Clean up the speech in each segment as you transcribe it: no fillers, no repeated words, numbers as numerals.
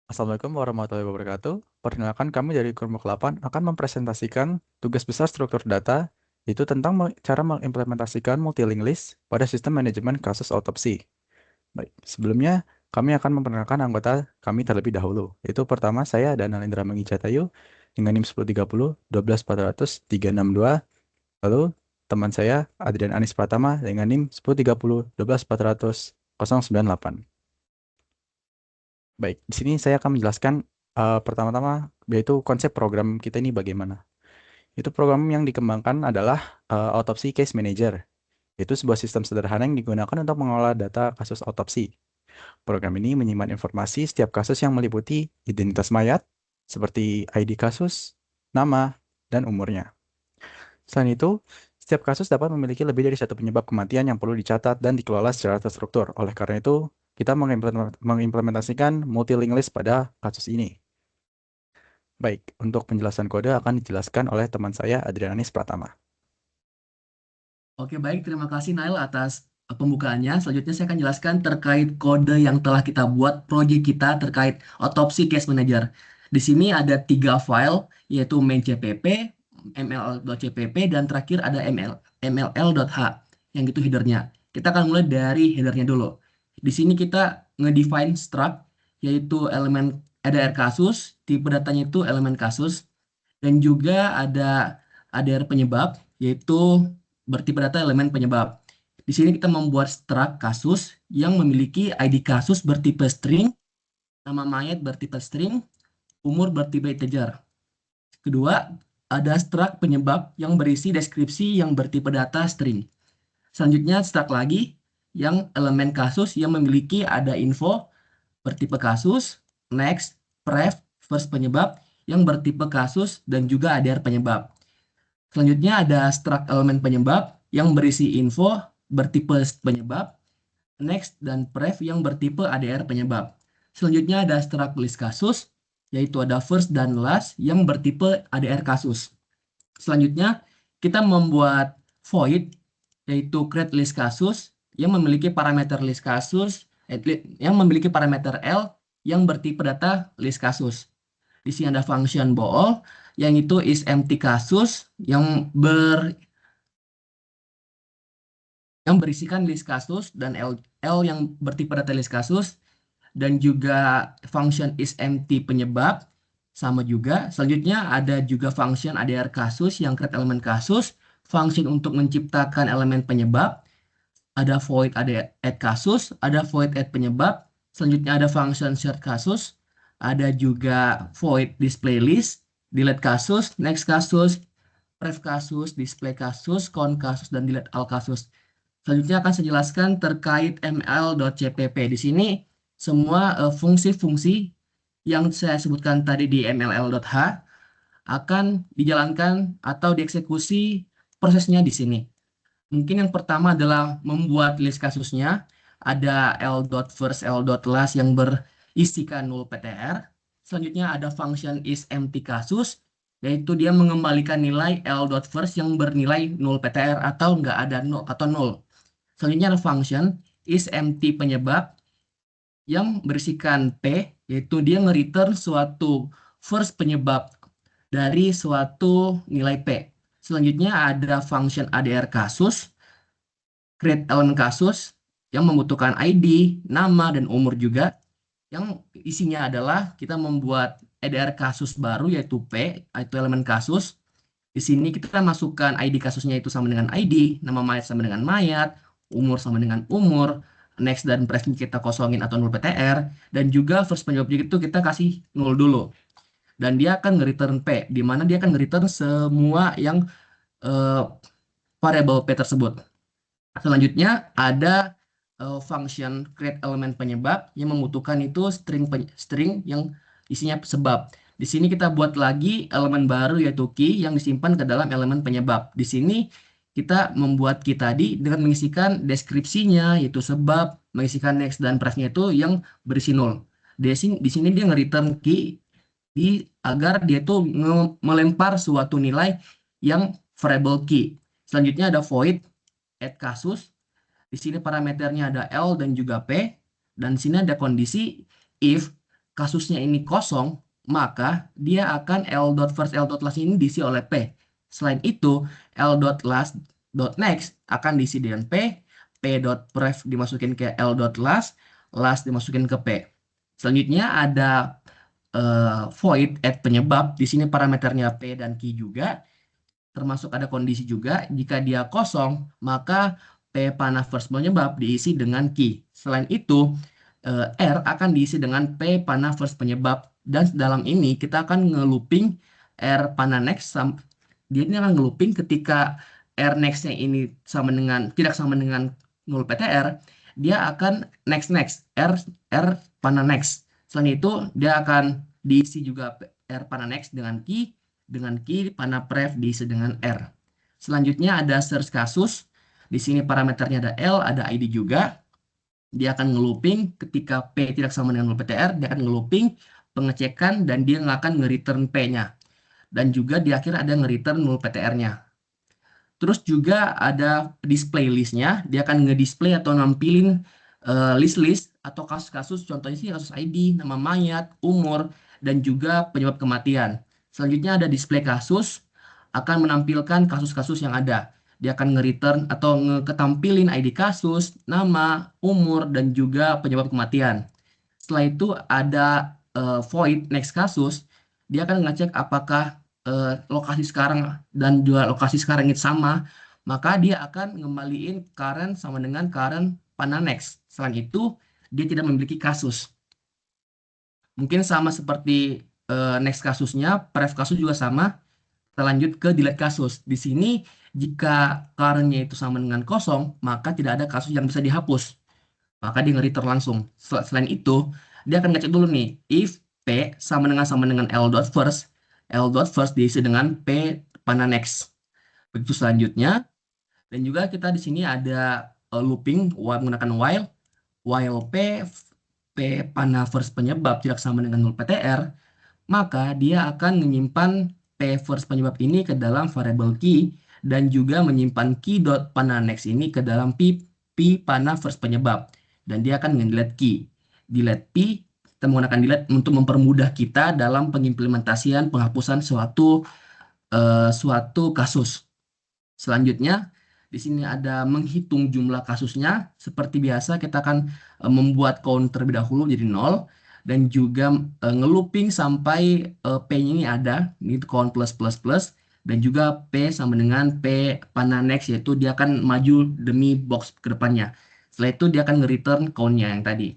Assalamualaikum warahmatullahi wabarakatuh. Perkenalkan kami dari kelompok 8 akan mempresentasikan tugas besar struktur data, yaitu tentang cara mengimplementasikan multilink list pada sistem manajemen kasus autopsi. Baik, sebelumnya kami akan memperkenalkan anggota kami terlebih dahulu, yaitu pertama saya Danalendra Mengijatayu dengan NIM 1030 12400 362, lalu teman saya Adrian Anis Pratama dengan NIM 1030 12400 098. Baik, di sini saya akan menjelaskan pertama-tama yaitu konsep program kita ini bagaimana. Itu program yang dikembangkan adalah Autopsy Case Manager. Itu sebuah sistem sederhana yang digunakan untuk mengelola data kasus autopsi. Program ini menyimpan informasi setiap kasus yang meliputi identitas mayat, seperti ID kasus, nama, dan umurnya. Selain itu, setiap kasus dapat memiliki lebih dari satu penyebab kematian yang perlu dicatat dan dikelola secara terstruktur. Oleh karena itu, kita mengimplementasikan multi-link list pada kasus ini. Baik, untuk penjelasan kode akan dijelaskan oleh teman saya Adrianis Pratama. Oke, baik. Terima kasih Nail atas pembukaannya. Selanjutnya saya akan jelaskan terkait kode yang telah kita buat proyek kita terkait Autopsy Case Manager. Di sini ada 3 file, yaitu main.cpp, ml.cpp, dan terakhir ada mll.h, yang itu headernya. Kita akan mulai dari headernya dulu. Di sini kita ngedefine struct, yaitu elemen ADR kasus, tipe datanya itu elemen kasus, dan juga ada ADR penyebab, yaitu bertipe data elemen penyebab. Di sini kita membuat struct kasus yang memiliki ID kasus bertipe string, nama mayat bertipe string, umur bertipe integer. Kedua, ada struct penyebab yang berisi deskripsi yang bertipe data string. Selanjutnya struct lagi yang elemen kasus yang memiliki ada info bertipe kasus, next, pref, first penyebab yang bertipe kasus dan juga ADR penyebab. Selanjutnya ada struct elemen penyebab yang berisi info bertipe penyebab, next, dan pref yang bertipe ADR penyebab. Selanjutnya ada struct list kasus, yaitu ada first dan last yang bertipe ADR kasus. Selanjutnya kita membuat void, yaitu create list kasus yang memiliki parameter list kasus, yang memiliki parameter L yang bertipe data list kasus. Di sini ada function bool yang itu is empty kasus yang berisikan list kasus dan L yang bertipe data list kasus, dan juga function is empty penyebab sama juga. Selanjutnya ada juga function ADR kasus yang create elemen kasus, function untuk menciptakan elemen penyebab, ada void add kasus, ada void add penyebab. Selanjutnya ada function short kasus, ada juga void display list, delete kasus, next kasus, ref kasus, display kasus, count kasus, dan delete all kasus. Selanjutnya akan saya jelaskan terkait ml.cpp. Di sini semua fungsi-fungsi yang saya sebutkan tadi di mll.h akan dijalankan atau dieksekusi prosesnya di sini. Mungkin yang pertama adalah membuat list kasusnya. Ada l.first, l.last yang berisikan null PTR. Selanjutnya ada function is empty kasus, yaitu dia mengembalikan nilai l.first yang bernilai null PTR atau nggak ada nol atau null. Selanjutnya ada function is empty penyebab yang berisikan P, yaitu dia nge-return suatu first penyebab dari suatu nilai P. Selanjutnya ada function ADR kasus, create element kasus, yang membutuhkan ID, nama, dan umur juga. Yang isinya adalah kita membuat ADR kasus baru, yaitu P, yaitu elemen kasus. Di sini kita masukkan ID kasusnya itu sama dengan ID, nama mayat sama dengan mayat, umur sama dengan umur, next dan press kita kosongin atau null PTR, dan juga first penyebab itu kita kasih null dulu. Dan dia akan nge-return P, di mana dia akan nge-return semua yang eh, variable P tersebut. Selanjutnya ada function create element penyebab yang membutuhkan itu string yang isinya sebab. Di sini kita buat lagi elemen baru yaitu key yang disimpan ke dalam elemen penyebab. Di sini kita membuat key tadi dengan mengisikan deskripsinya yaitu sebab, mengisikan next dan prefnya itu yang berisi null. Di sini dia nge-return key agar dia tuh melempar suatu nilai yang variable key. Selanjutnya ada void add kasus. Di sini parameternya ada L dan juga P. Dan di sini ada kondisi if kasusnya ini kosong, maka dia akan l.first l.last ini diisi oleh P. Selain itu, l.last.next akan diisi dengan P.pref dimasukin ke l.last, last dimasukin ke P. Selanjutnya ada void add penyebab. Di sini parameternya P dan Q juga. Termasuk ada kondisi juga, jika dia kosong, maka P panah first penyebab diisi dengan key. Selain itu, R akan diisi dengan P panah first penyebab. Dan dalam ini kita akan nge-looping R panah next. Dia ini akan nge-looping ketika R next-nya ini tidak sama dengan 0 PTR, dia akan next R panah next. Selain itu, dia akan diisi juga R panah next dengan key panah pref diisi dengan R. Selanjutnya ada search kasus. Di sini parameternya ada L, ada ID juga. Dia akan nge-looping ketika P tidak sama dengan 0 PTR, dia akan nge-looping pengecekan dan dia akan nge-return P-nya. Dan juga di akhir ada nge-return 0 PTR-nya. Terus juga ada display list-nya, dia akan nge-display atau nampilin list-list atau kasus-kasus, contohnya sih kasus ID, nama mayat, umur, dan juga penyebab kematian. Selanjutnya ada display kasus, akan menampilkan kasus-kasus yang ada. Dia akan nge-return atau ketampilin ID kasus, nama, umur, dan juga penyebab kematian. Setelah itu ada void next kasus, dia akan ngecek apakah lokasi sekarang dan juga lokasi sekarang itu sama, maka dia akan ngembaliin current sama dengan current panah next. Selain itu, dia tidak memiliki kasus. Mungkin sama seperti next kasusnya, pref kasus juga sama. Kita lanjut ke delete kasus. Di sini, jika current-nya itu sama dengan kosong, maka tidak ada kasus yang bisa dihapus. Maka dia nge-return langsung. Selain itu, dia akan ngecek dulu nih, if P sama dengan L.first diisi dengan P panah next. Begitu selanjutnya, dan juga kita di sini ada looping menggunakan while P panah first penyebab tidak sama dengan 0 PTR, maka dia akan menyimpan P first penyebab ini ke dalam variable key dan juga menyimpan key dot panah next ini ke dalam P panah first penyebab, dan dia akan nge-delete key. Delete P, kita menggunakan delete untuk mempermudah kita dalam pengimplementasian penghapusan suatu kasus. Selanjutnya, di sini ada menghitung jumlah kasusnya. Seperti biasa, kita akan membuat count terlebih dahulu jadi 0. Dan juga nge-looping sampai P-nya ini ada. Ini count plus plus plus. Dan juga P sama dengan P panah next, yaitu dia akan maju demi box ke depannya. Setelah itu, dia akan nge-return count-nya yang tadi.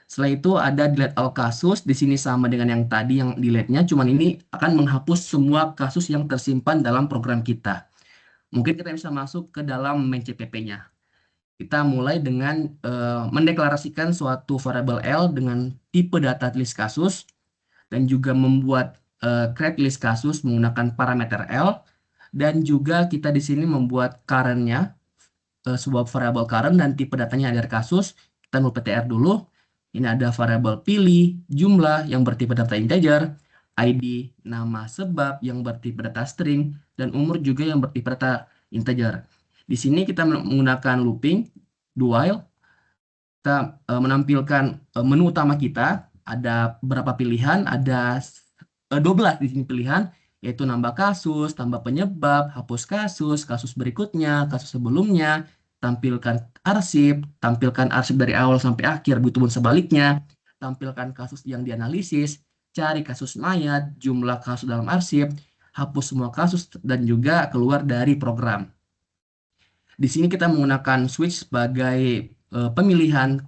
Setelah itu ada delete all kasus. Di sini sama dengan yang tadi yang delete-nya. Cuman ini akan menghapus semua kasus yang tersimpan dalam program kita. Mungkin kita bisa masuk ke dalam main CPP-nya. Kita mulai dengan mendeklarasikan suatu variabel L dengan tipe data list kasus dan juga membuat create list kasus menggunakan parameter L, dan juga kita di sini membuat current-nya, sebuah variabel current dan tipe datanya adalah kasus. Kita mau PTR dulu. Ini ada variabel pilih, jumlah yang bertipe data integer, ID, nama sebab yang bertipe data string, dan umur juga yang bertipe data integer. Di sini kita menggunakan looping, do while. Kita menampilkan menu utama kita, ada berapa pilihan, ada 12 di sini pilihan, yaitu nambah kasus, tambah penyebab, hapus kasus, kasus berikutnya, kasus sebelumnya, tampilkan arsip dari awal sampai akhir, begitu pun sebaliknya, tampilkan kasus yang dianalisis, cari kasus mayat, jumlah kasus dalam arsip, hapus semua kasus, dan juga keluar dari program. Di sini kita menggunakan switch sebagai pemilihan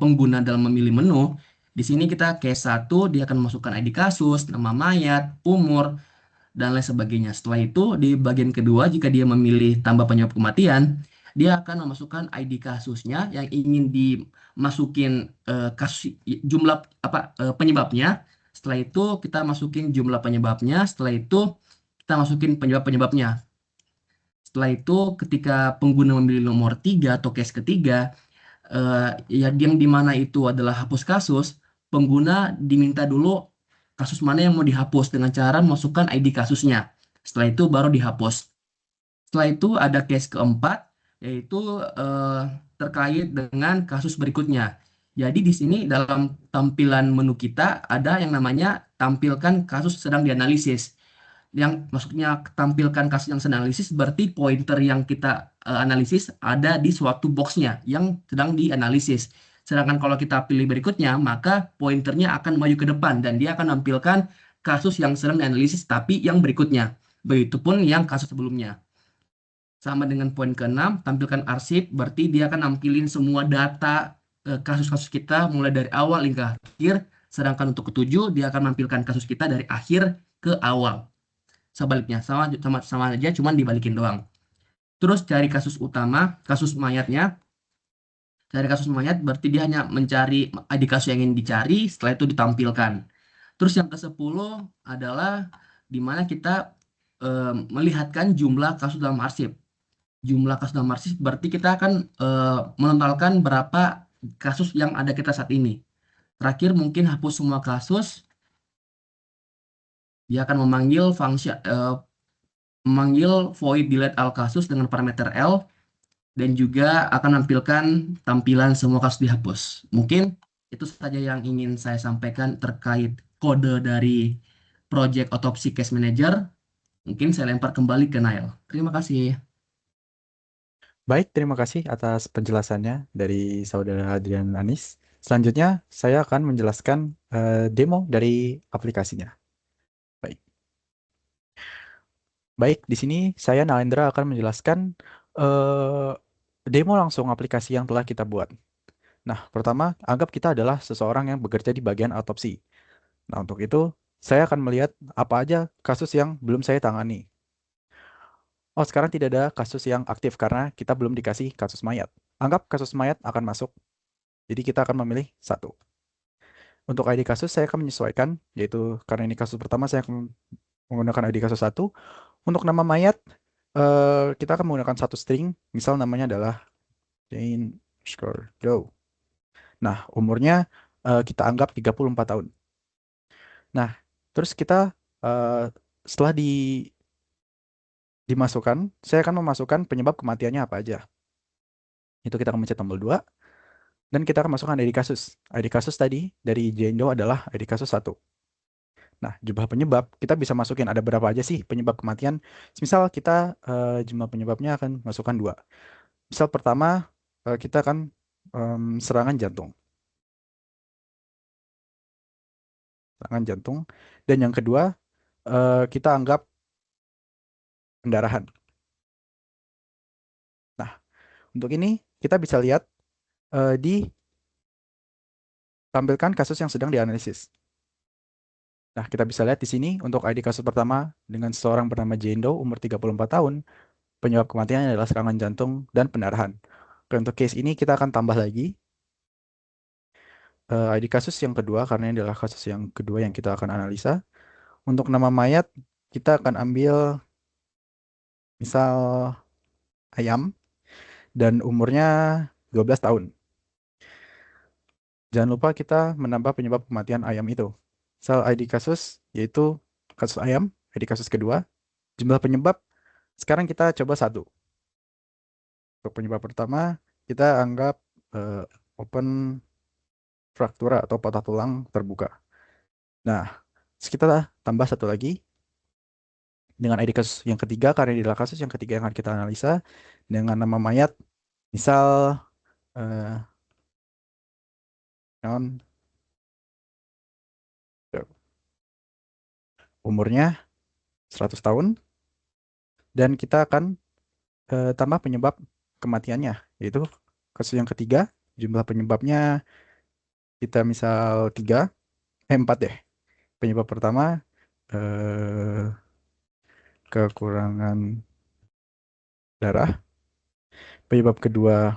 pengguna dalam memilih menu. Di sini kita case 1, dia akan memasukkan ID kasus, nama mayat, umur, dan lain sebagainya. Setelah itu, di bagian kedua, jika dia memilih tambah penyebab kematian, dia akan memasukkan ID kasusnya yang ingin dimasukin jumlah penyebabnya. Setelah itu, kita masukin jumlah penyebabnya. Setelah itu, kita masukin penyebab-penyebabnya. Setelah itu, ketika pengguna memilih nomor 3 atau case ketiga, yang dimana itu adalah hapus kasus, pengguna diminta dulu kasus mana yang mau dihapus dengan cara memasukkan ID kasusnya. Setelah itu baru dihapus. Setelah itu ada case keempat, yaitu terkait dengan kasus berikutnya. Jadi di sini dalam tampilan menu kita ada yang namanya tampilkan kasus sedang dianalisis. Yang maksudnya tampilkan kasus yang sedang analisis berarti pointer yang kita analisis ada di suatu boxnya yang sedang dianalisis. Sedangkan kalau kita pilih berikutnya, maka pointernya akan maju ke depan dan dia akan menampilkan kasus yang sedang dianalisis tapi yang berikutnya. Begitupun yang kasus sebelumnya. Sama dengan poin keenam, tampilkan arsip, berarti dia akan nampilin semua data kasus-kasus kita mulai dari awal hingga akhir. Sedangkan untuk ketujuh, dia akan menampilkan kasus kita dari akhir ke awal. Sebaliknya, sama aja, cuman dibalikin doang. Terus cari kasus utama, kasus mayatnya. Cari kasus mayat berarti dia hanya mencari ID kasus yang ingin dicari, setelah itu ditampilkan. Terus yang ke-10 adalah di mana kita melihatkan jumlah kasus dalam arsip. Jumlah kasus dalam arsip berarti kita akan menontalkan berapa kasus yang ada kita saat ini. Terakhir mungkin hapus semua kasus, dia akan memanggil void delete all kasus dengan parameter L dan juga akan menampilkan tampilan semua kasus dihapus. Mungkin itu saja yang ingin saya sampaikan terkait kode dari Project Autopsy Case Manager. Mungkin saya lempar kembali ke Nail. Terima kasih. Baik, terima kasih atas penjelasannya dari Saudara Adrian Anis. Selanjutnya, saya akan menjelaskan demo dari aplikasinya. Baik. Baik, di sini saya Nalendra akan menjelaskan eh, demo langsung aplikasi yang telah kita buat. Nah, pertama, anggap kita adalah seseorang yang bekerja di bagian autopsi. Nah, untuk itu, saya akan melihat apa aja kasus yang belum saya tangani. Oh, sekarang tidak ada kasus yang aktif karena kita belum dikasih kasus mayat. Anggap kasus mayat akan masuk, jadi kita akan memilih satu. Untuk ID kasus, saya akan menyesuaikan, yaitu karena ini kasus pertama, saya akan menggunakan ID kasus satu. Untuk nama mayat, kita akan menggunakan satu string, misal namanya adalah Jane Score Doe. Nah, umurnya kita anggap 34 tahun. Nah, terus kita eh, setelah dimasukkan, saya akan memasukkan penyebab kematiannya apa aja. Itu kita akan mencet tombol 2 dan kita akan masukkan ID kasus. ID kasus tadi dari Jane Doe adalah ID kasus satu. Nah, jumlah penyebab kita bisa masukin ada berapa aja sih penyebab kematian. Misal kita jumlah penyebabnya akan masukkan 2. Misal pertama kita akan serangan jantung. Serangan jantung. Dan yang kedua kita anggap pendarahan. Nah, untuk ini kita bisa lihat ditampilkan kasus yang sedang dianalisis. Nah, kita bisa lihat di sini untuk ID kasus pertama dengan seseorang bernama Jendo, umur 34 tahun, penyebab kematiannya adalah serangan jantung dan pendarahan. Oke, untuk case ini kita akan tambah lagi ID kasus yang kedua karena ini adalah kasus yang kedua yang kita akan analisa. Untuk nama mayat kita akan ambil misal ayam dan umurnya 12 tahun. Jangan lupa kita menambah penyebab kematian ayam itu. Misal ID kasus yaitu kasus ayam, ID kasus kedua. Jumlah penyebab sekarang kita coba satu. Untuk penyebab pertama kita anggap eh, open fraktura atau patah tulang terbuka. Nah, kita tambah satu lagi dengan ID kasus yang ketiga karena ini adalah kasus yang ketiga yang akan kita analisa dengan nama mayat misal eh, non umurnya 100 tahun dan kita akan tambah penyebab kematiannya yaitu kasus yang ketiga jumlah penyebabnya kita misal 4 deh. Penyebab pertama eh, kekurangan darah. Penyebab kedua,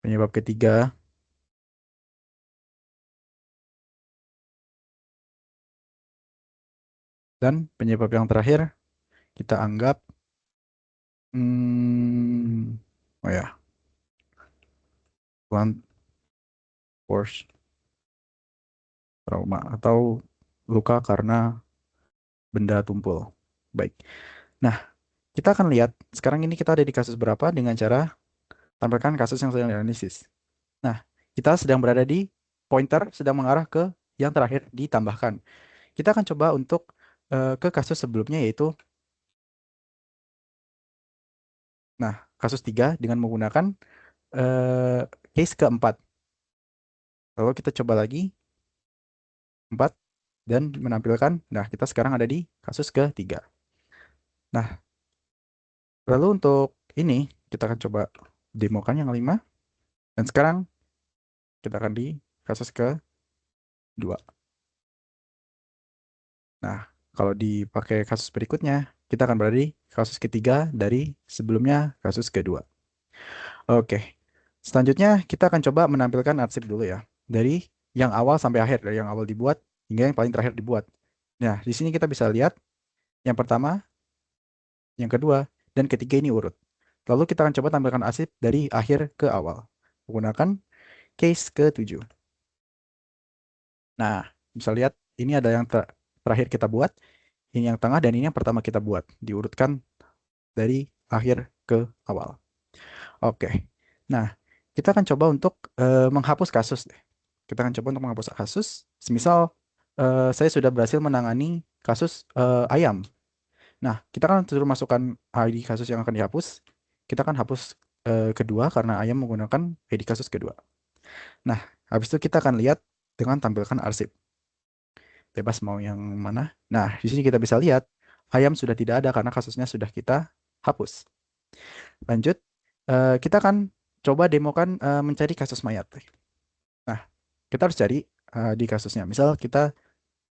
penyebab ketiga, dan penyebab yang terakhir kita anggap oh ya, blunt force trauma atau luka karena benda tumpul. Baik. Nah, kita akan lihat sekarang ini kita ada di kasus berapa dengan cara tampilkan kasus yang sedang dianalisis. Nah, kita sedang berada di pointer sedang mengarah ke yang terakhir ditambahkan. Kita akan coba untuk ke kasus sebelumnya yaitu kasus 3 dengan menggunakan case keempat. Lalu kita coba lagi 4 dan menampilkan, nah kita sekarang ada di kasus ketiga. Nah, lalu untuk ini kita akan coba demokan yang 5 dan sekarang kita akan di kasus kedua. Nah, kalau dipakai kasus berikutnya, kita akan berada di kasus ketiga dari sebelumnya kasus kedua. Oke, selanjutnya kita akan coba menampilkan arsip dulu ya. Dari yang awal sampai akhir, dari yang awal dibuat hingga yang paling terakhir dibuat. Nah, di sini kita bisa lihat yang pertama, yang kedua, dan ketiga ini urut. Lalu kita akan coba tampilkan arsip dari akhir ke awal menggunakan case ke-7. Nah, bisa lihat ini ada yang terakhir kita buat, ini yang tengah, dan ini yang pertama kita buat. Diurutkan dari akhir ke awal. Oke. Nah, kita akan coba untuk menghapus kasus deh. Kita akan coba untuk menghapus kasus. Semisal saya sudah berhasil menangani kasus ayam. Nah, kita kan sudah masukkan ID kasus yang akan dihapus. Kita akan hapus kedua karena ayam menggunakan ID kasus kedua. Nah, habis itu kita akan lihat dengan tampilkan arsip. Bebas mau yang mana. Nah, di sini kita bisa lihat ayam sudah tidak ada karena kasusnya sudah kita hapus. Lanjut, kita akan coba demokan mencari kasus mayat. Nah, kita harus cari di kasusnya. Misal kita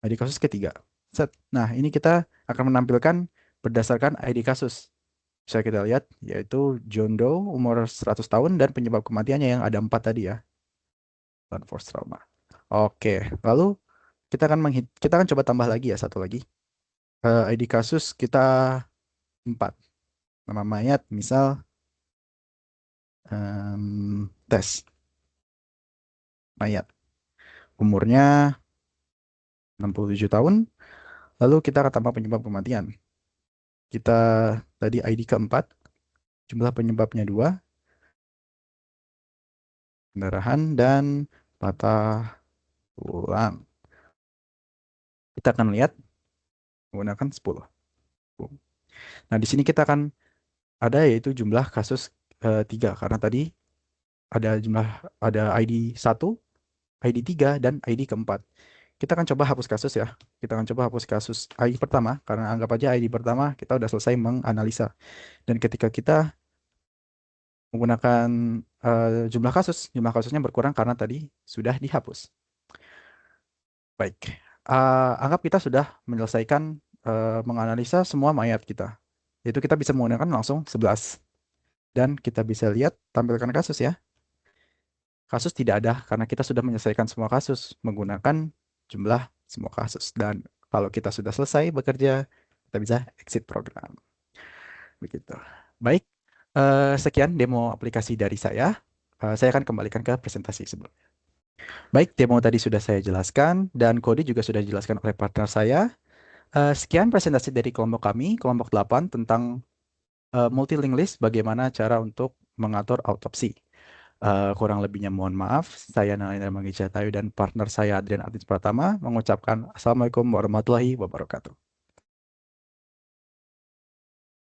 di kasus ketiga. Set. Nah, ini kita akan menampilkan berdasarkan ID kasus. Bisa kita lihat, yaitu John Doe, umur 100 tahun, dan penyebab kematiannya yang ada 4 tadi ya. Blunt force trauma. Oke, lalu kita akan coba tambah lagi ya, satu lagi. ID kasus kita 4. Nama mayat, misal tes mayat. Umurnya 67 tahun. Lalu kita akan tambah penyebab kematian. Kita tadi ID keempat, jumlah penyebabnya 2, pendarahan dan patah tulang. Kita akan lihat menggunakan 10. Nah, di sini kita akan ada yaitu jumlah kasus 3 karena tadi ada ID 1, ID 3, dan ID keempat. Kita akan coba hapus kasus ya. Kita akan coba hapus kasus ID pertama karena anggap aja ID pertama kita udah selesai menganalisa. Dan ketika kita menggunakan jumlah kasusnya berkurang karena tadi sudah dihapus. Baik, anggap kita sudah menyelesaikan menganalisa semua mayat kita. Itu kita bisa menggunakan langsung 11. Dan kita bisa lihat tampilkan kasus ya. Kasus tidak ada karena kita sudah menyelesaikan semua kasus menggunakan jumlah semua kasus. Dan kalau kita sudah selesai bekerja, kita bisa exit program. Begitu. Baik, sekian demo aplikasi dari saya. Saya akan kembalikan ke presentasi sebelumnya. Baik, demo tadi sudah saya jelaskan dan kode juga sudah dijelaskan oleh partner saya. Sekian presentasi dari kelompok kami, kelompok 8 tentang multi-link list, bagaimana cara untuk mengatur autopsi. Kurang lebihnya mohon maaf. Saya Nalendra Manggijatayu dan partner saya Adrian Artis Pratama mengucapkan Assalamualaikum warahmatullahi wabarakatuh.